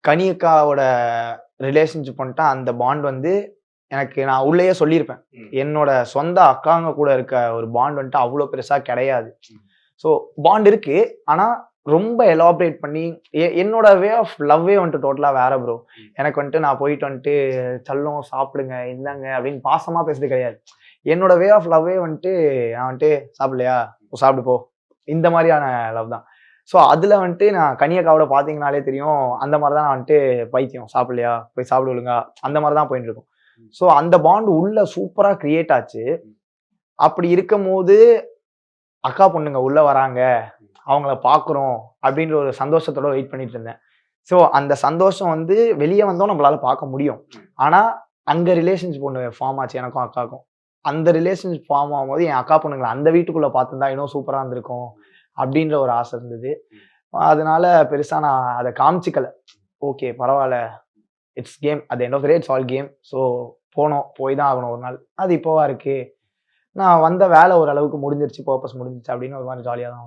கனியக்காவோட relationship வந்துட்டு அந்த bond வந்து எனக்கு நான் உள்ளேயே சொல்லியிருப்பேன். என்னோட சொந்த அக்காங்க கூட இருக்க ஒரு பாண்ட் வந்துட்டு அவ்வளோ பெருசா கிடையாது. ஸோ பாண்ட் இருக்கு. ஆனா ரொம்ப எலாபரேட் பண்ணி என்னோட வே ஆஃப் லவ்வே வந்துட்டு டோட்டலா வேற ப்ரோ. எனக்கு வந்துட்டு நான் போயிட்டு வந்துட்டு செல்லம் சாப்பிடுங்க இந்தாங்க அப்படின்னு பாசமா பேசுறது கிடையாது. என்னோட வே ஆஃப் லவ்வே வந்துட்டு நான் வந்துட்டு சாப்பிடலையா சாப்பிடு போ இந்த மாதிரியான லவ் தான். ஸோ அதுல வந்துட்டு நான் கனியக்காவோட பார்த்தீங்கனாலே தெரியும். அந்த மாதிரி தான் நான் வந்துட்டு பைத்தியம் சாப்பிடலையா போய் சாப்பிடு ஒழுங்கா அந்த மாதிரி தான் போயிட்டு இருக்கும். ஸோ அந்த பாண்ட் உள்ள சூப்பரா கிரியேட் ஆச்சு. அப்படி இருக்கும் போது அக்கா பொண்ணுங்க உள்ள வராங்க, அவங்கள பார்க்குறோம் அப்படின்ற ஒரு சந்தோஷத்தோட வெயிட் பண்ணிட்டு இருந்தேன். ஸோ அந்த சந்தோஷம் வந்து வெளியே வந்தோம் நம்மளால பார்க்க முடியும். ஆனா அங்க ரிலேஷன்ஷிப் ஒன்று ஃபார்ம் ஆச்சு எனக்கும் அக்காவுக்கும். அந்த ரிலேஷன்ஷிப் ஃபார்ம் ஆகும்போது என் அக்கா பொண்ணுங்களை அந்த வீட்டுக்குள்ள பார்த்துருந்தா இன்னும் சூப்பரா இருந்திருக்கும் அப்படின்ற ஒரு ஆசை இருந்தது. அதனால பெருசா நான் அதை காமிச்சிக்கல. ஓகே பரவாயில்ல, it's game. At end of the day it's all game. So போனோம், போய் தான் ஆகணும் ஒரு நாள். அது இப்போவா இருக்கு. நான் வந்த வேலை ஓரளவுக்கு முடிஞ்சிருச்சு, பர்பஸ் முடிஞ்சிருச்சு அப்படின்னு ஒரு மாதிரி ஜாலியாக தான்